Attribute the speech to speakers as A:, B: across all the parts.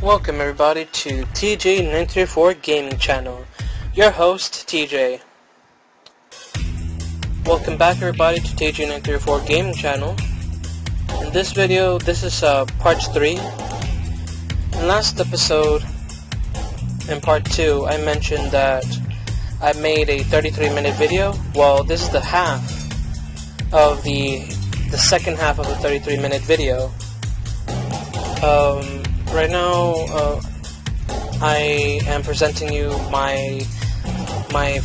A: Welcome everybody to TJ934 Gaming Channel. Your host, TJ. Welcome back everybody to TJ934 Gaming Channel. In this video, this is part 3. In last episode, in part 2, I mentioned that I made a 33-minute video. Well, this is the half of the second half of the 33-minute video. Right now, I am presenting you my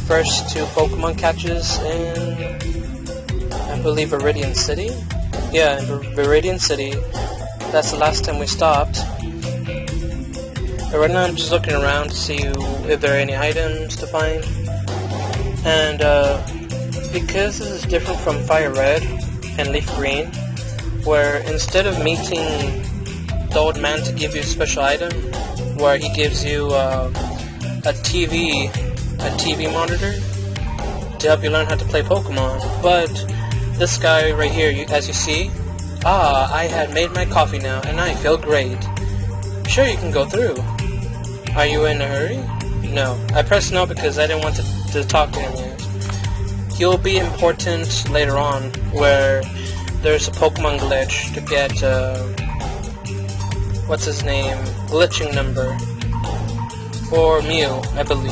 A: first 2 Pokemon catches in, I believe, Viridian City. Yeah, in Viridian City. That's the last time we stopped. But right now I'm just looking around to see if there are any items to find. And because this is different from Fire Red and Leaf Green, where instead of meeting the old man to give you a special item, where he gives you a TV monitor to help you learn how to play Pokemon. But this guy right here, as you see, I had made my coffee now and I feel great. Sure, you can go through. Are you in a hurry? No. I pressed no because I didn't want to talk to him yet. He'll be important later on, where there's a Pokemon glitch to get what's his name? Glitching number. Or Mew, I believe.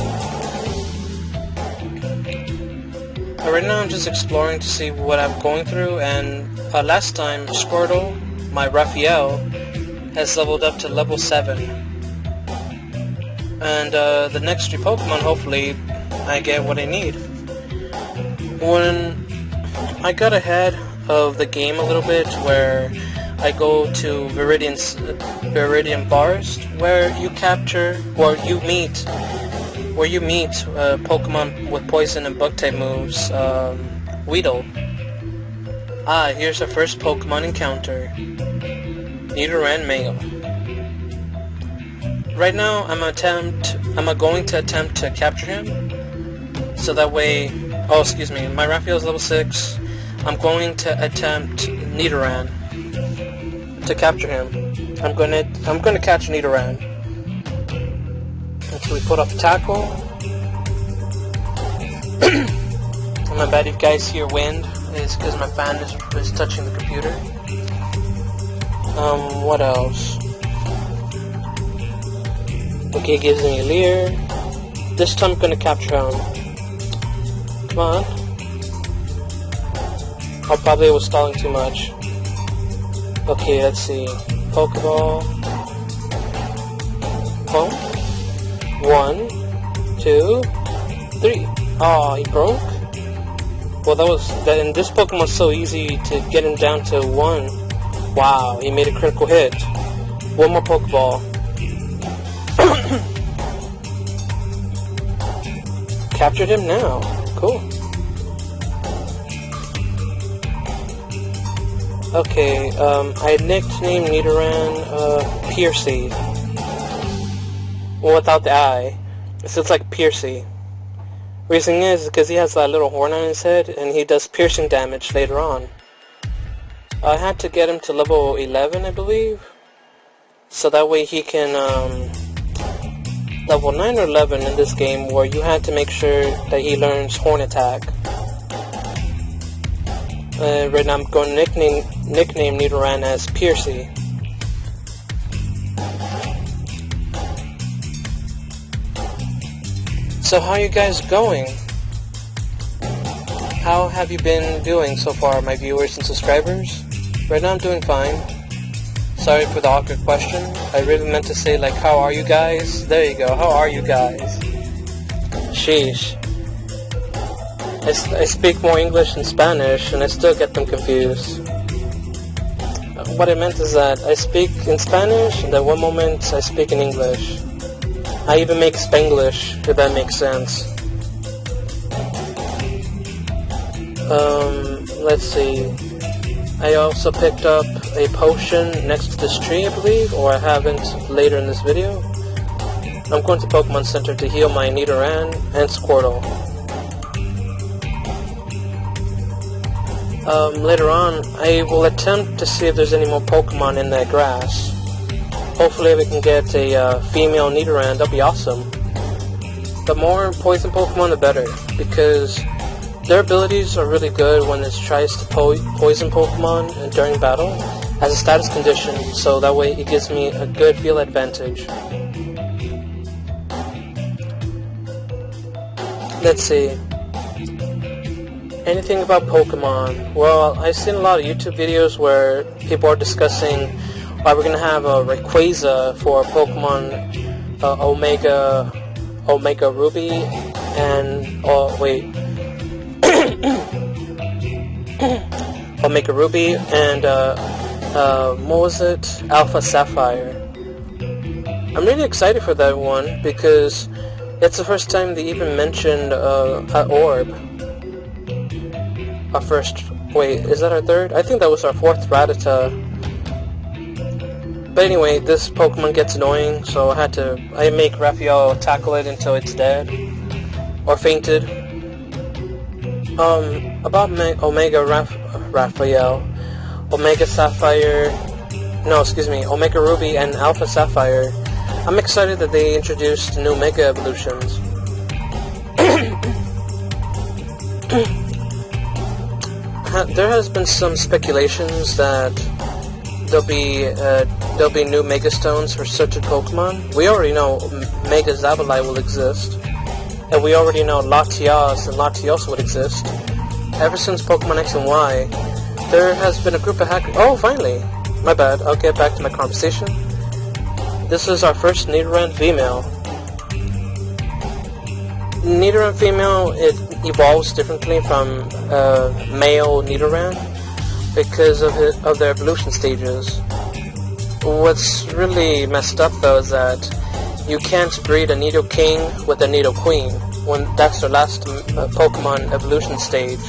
A: Right now I'm just exploring to see what I'm going through, and last time Squirtle, my Raphael, has leveled up to level 7. And the next 3 Pokemon, hopefully, I get what I need. When I got ahead of the game a little bit, where I go to Viridian Forest, where you meet Pokemon with poison and bug type moves, Weedle. Here's our first Pokemon encounter, Nidoran male. Right now I'm going to attempt to capture him, so that way, my Raphael's level 6, I'm going to attempt Nidoran. To capture him, I'm gonna catch Nidoran. Until we put off the tackle. My bad if you guys hear wind. It's because my fan is touching the computer. What else? Okay, it gives me a leer. This time I'm gonna capture him. Come on. I probably was stalling too much. Okay, let's see. Pokeball. Home. 1, 2, 3. Oh, he broke? Well, and this Pokemon's so easy to get him down to 1. Wow, he made a critical hit. 1 more Pokeball. Captured him now. Cool. Okay, I nicknamed Nidoran, Percy. Well, without the I. So it's like Percy. Reason is because he has that little horn on his head, and he does piercing damage later on. I had to get him to level 11, I believe. So that way he can, level 9 or 11 in this game, where you had to make sure that he learns horn attack. Right now I'm going to nickname Nidoran as Percy. So how are you guys going? How have you been doing so far, my viewers and subscribers? Right now I'm doing fine. Sorry for the awkward question. I really meant to say, like, how are you guys? There you go, how are you guys? Sheesh. I speak more English than Spanish, and I still get them confused. What I meant is that I speak in Spanish, and then one moment I speak in English. I even make Spanglish, if that makes sense. Let's see. I also picked up a potion next to this tree, I believe, or I haven't later in this video. I'm going to Pokemon Center to heal my Nidoran and Squirtle. Later on, I will attempt to see if there's any more Pokemon in that grass. Hopefully we can get a female Nidoran, that'd be awesome. The more poison Pokemon the better, because their abilities are really good when it tries to poison Pokemon during battle as a status condition, so that way it gives me a good field advantage. Let's see. Anything about Pokemon? Well, I've seen a lot of YouTube videos where people are discussing why we're gonna have a Rayquaza for Pokemon Omega Ruby and Omega Ruby and what was it? Alpha Sapphire. I'm really excited for that one because it's the first time they even mentioned an orb. Our first... Wait, is that our third? I think that was our fourth Rattata. But anyway, this Pokemon gets annoying, so I make Raphael tackle it until it's dead. Or fainted. About Omega Raphael, Omega Sapphire... No, excuse me, Omega Ruby and Alpha Sapphire. I'm excited that they introduced new Mega Evolutions. There has been some speculations that there'll be new Mega Stones for certain Pokemon. We already know Mega Sableye will exist, and we already know Latias and Latios would exist. Ever since Pokemon X and Y, there has been a group of hackers. Oh, finally! My bad. I'll get back to my conversation. This is our first Nidoran female. Nidoran female, it evolves differently from male Nidoran because of their evolution stages. What's really messed up though is that you can't breed a Nidoking with a Nidoqueen when that's their last Pokemon evolution stage.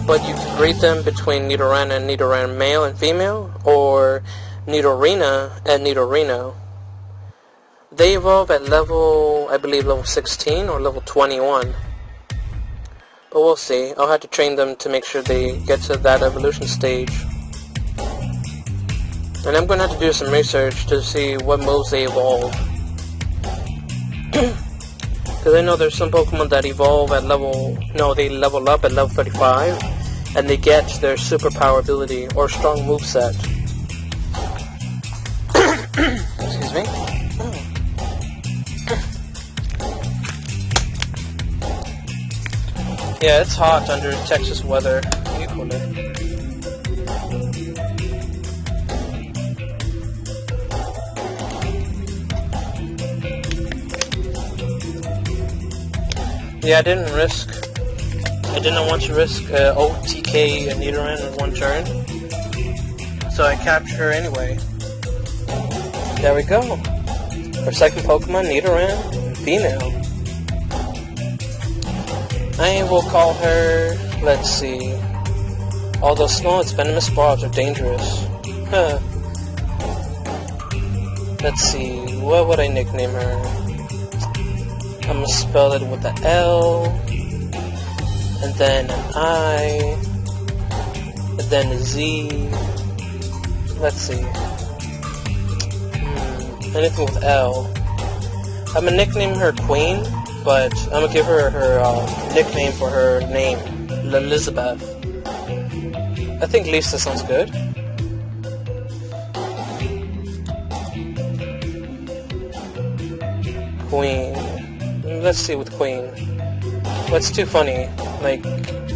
A: But you can breed them between Nidoran and Nidoran male and female, or Nidorina and Nidorino. They evolve at level, I believe level 16 or level 21. But we'll see. I'll have to train them to make sure they get to that evolution stage. And I'm going to have to do some research to see what moves they evolve. Because I know there's some Pokemon that evolve at level... No, they level up at level 35. And they get their superpower ability or strong moveset. Excuse me. Yeah, it's hot under Texas weather. Yeah, I didn't want to risk OTK and Nidoran in one turn. So I captured her anyway. There we go. Our second Pokemon, Nidoran, female. I will call her, let's see. Although small, its venomous barbs are dangerous. Huh. Let's see, what would I nickname her? I'm gonna spell it with an L, and then an I, and then a Z. Let's see. Anything with L. I'm gonna nickname her Queen, but I'm gonna give her her nickname for her name, Elizabeth. I think Lisa sounds good. Queen. Let's see with Queen. What's too funny? Like,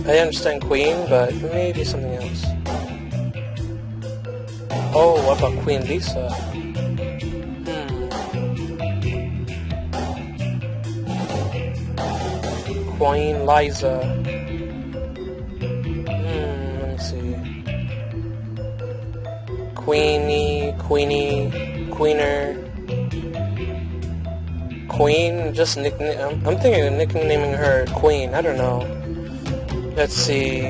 A: I understand Queen, but maybe something else. Oh, what about Queen-Liza? Queen-Liza. Let me see. Queenie, Queener. Queen, just nickname. I'm thinking of nicknaming her Queen. I don't know. Let's see.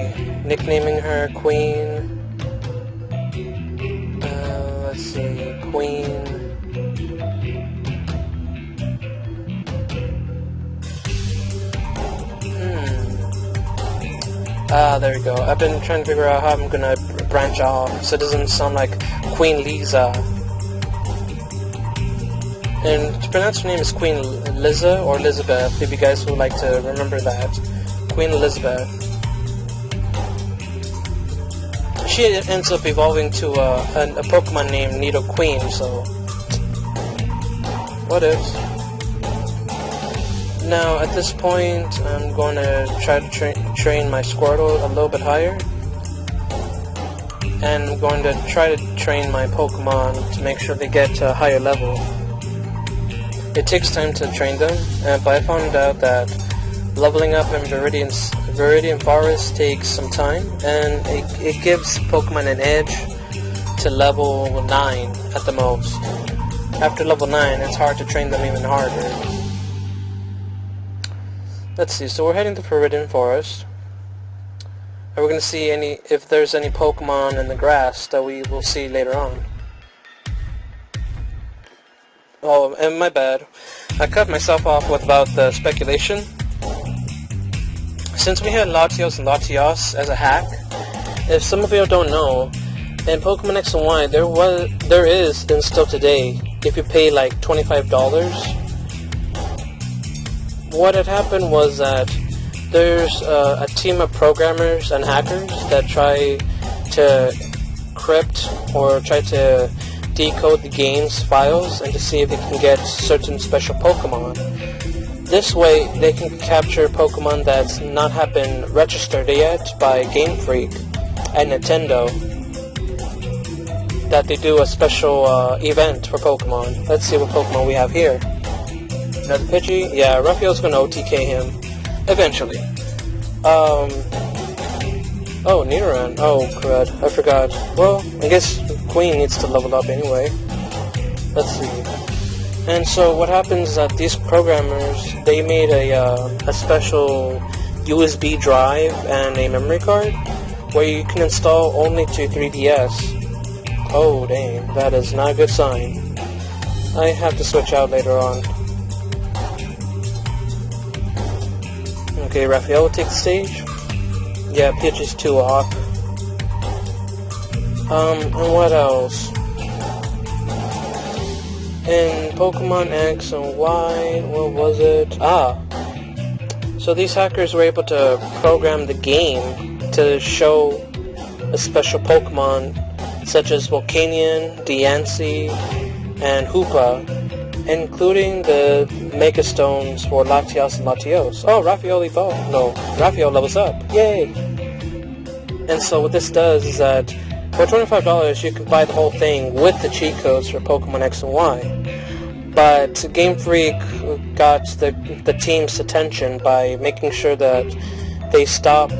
A: Nicknaming her Queen. Let's see. Queen. There we go. I've been trying to figure out how I'm gonna branch off so it doesn't sound like Queen-Liza. And to pronounce her name is Queen-Liza or Elizabeth, if you guys would like to remember that. Queen Elizabeth. She ends up evolving to a Pokemon named Nidoqueen, so... what ifs? Now, at this point, I'm going to try to train my Squirtle a little bit higher. And I'm going to try to train my Pokemon to make sure they get to a higher level. It takes time to train them, but I found out that leveling up in Viridian Forest takes some time, and it gives Pokemon an edge to level 9 at the most. After level 9, it's hard to train them even harder. Let's see, so we're heading to Viridian Forest. And we're going to see if there's any Pokemon in the grass that we will see later on. Oh, and my bad. I cut myself off with about the speculation. Since we had Latios and Latios as a hack, if some of you don't know, in Pokemon X and Y, there is, and still today, if you pay like $25, what had happened was that there's a team of programmers and hackers that try to crypt or try to decode the game's files and to see if they can get certain special Pokemon. This way, they can capture Pokemon that's not have been registered yet by GameFreak and Nintendo. That they do a special event for Pokemon. Let's see what Pokemon we have here. Another Pidgey? Yeah, Raphael's gonna OTK him. Eventually. Oh, Nidoran. Oh, crud. I forgot. Well, I guess Queen needs to level up anyway. Let's see. And so what happens is that these programmers, they made a special USB drive and a memory card where you can install only to 3DS. Oh, dang. That is not a good sign. I have to switch out later on. Okay, Raphael will take the stage. Yeah, Pidgey's too off. And what else? In Pokemon X and Y, what was it? So these hackers were able to program the game to show a special Pokemon such as Volcanion, Diancie, and Hoopa, including the Mega Stones for Latios and Latios. Oh, Raphael evolved. No, Raphael levels up. Yay! And so what this does is that for $25 you can buy the whole thing with the cheat codes for Pokemon X and Y. But GameFreak got the team's attention by making sure that they stop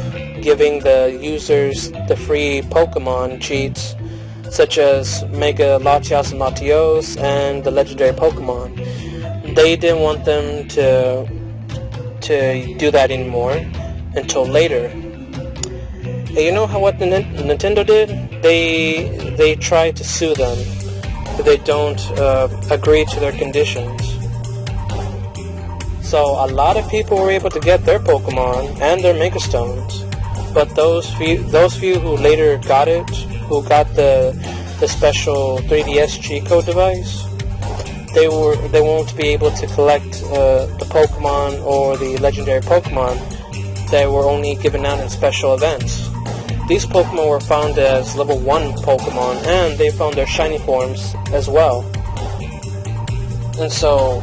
A: giving the users the free Pokemon cheats, such as Mega Latios and Latios and the legendary Pokemon. They didn't want them to do that anymore until later. And you know what Nintendo did? They tried to sue them if they don't agree to their conditions. So a lot of people were able to get their Pokemon and their Mega Stones, but those few who later got it, who got the special 3DS cheat code device, they won't be able to collect the Pokemon or the legendary Pokemon that were only given out in special events. These Pokemon were found as level 1 Pokemon, and they found their shiny forms as well. And so,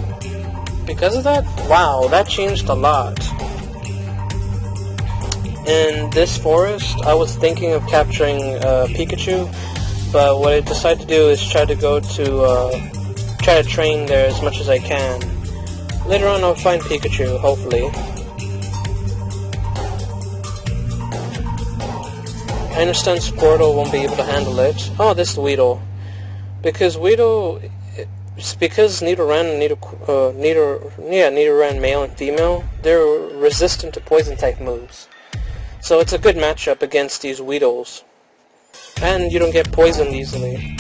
A: because of that, wow, that changed a lot. In this forest, I was thinking of capturing Pikachu, but what I decided to do is try to train there as much as I can. Later on I'll find Pikachu, hopefully. I understand Squirtle won't be able to handle it. Oh, this is Weedle. Because Nidoran and Nidoran male and female, they're resistant to poison type moves. So it's a good matchup against these Weedles. And you don't get poisoned easily.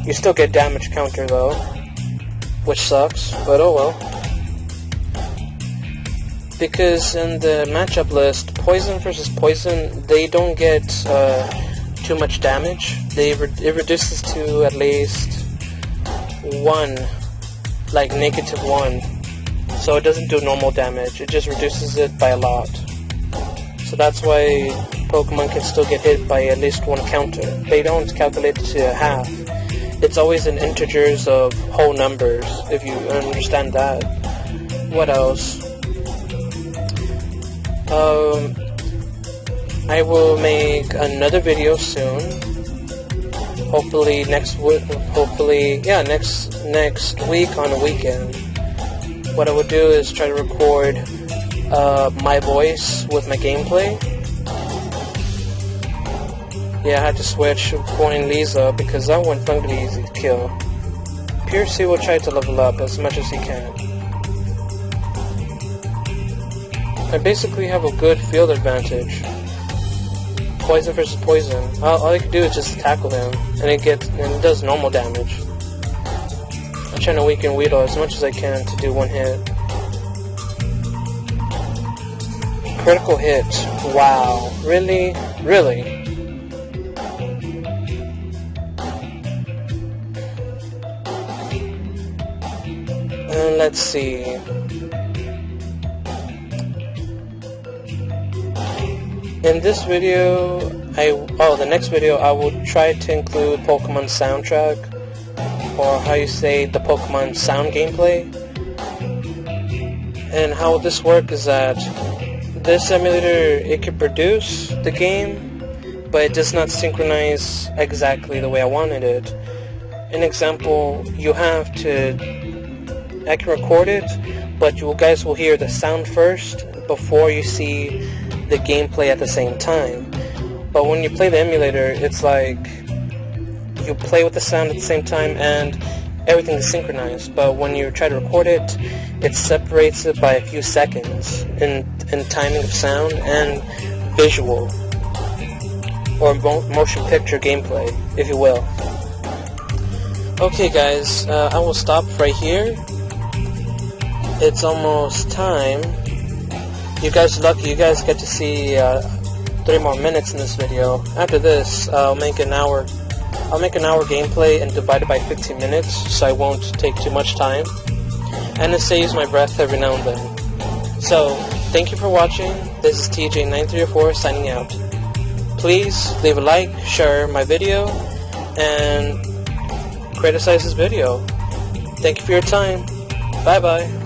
A: You still get damage counter though, which sucks, but oh well. Because in the matchup list, poison versus poison, they don't get too much damage. It reduces to at least 1 like -1. So it doesn't do normal damage, it just reduces it by a lot. So that's why Pokemon can still get hit by at least one counter. They don't calculate it to half. It's always in integers of whole numbers, if you understand that. What else? I will make another video soon. Hopefully next week on a weekend. What I would do is try to record my voice with my gameplay. Yeah, I had to switch Queen-Liza because that one's going to be easy to kill. Percy will try to level up as much as he can. I basically have a good field advantage. Poison versus poison. All I can do is just tackle him, and it does normal damage. I'm trying to weaken Weedle as much as I can to do one hit. Critical hit. Wow. Really? Really? And let's see. In this video, the next video, I will try to include Pokemon soundtrack, or how you say, the Pokemon sound gameplay. And how this works is that this emulator, it can produce the game, but it does not synchronize exactly the way I wanted it. An example, I can record it, but you guys will hear the sound first before you see the gameplay at the same time. But when you play the emulator, it's like you play with the sound at the same time and everything is synchronized. But when you try to record it, it separates it by a few seconds in timing of sound and visual, or motion picture gameplay, if you will. Okay guys, I will stop right here. It's almost time. You guys are lucky, you guys get to see 3 more minutes in this video. After this, I'll make an hour gameplay and divide it by 15 minutes, so I won't take too much time. And it saves my breath every now and then. So, thank you for watching. This is TJ9304 signing out. Please leave a like, share my video, and criticize this video. Thank you for your time. Bye bye.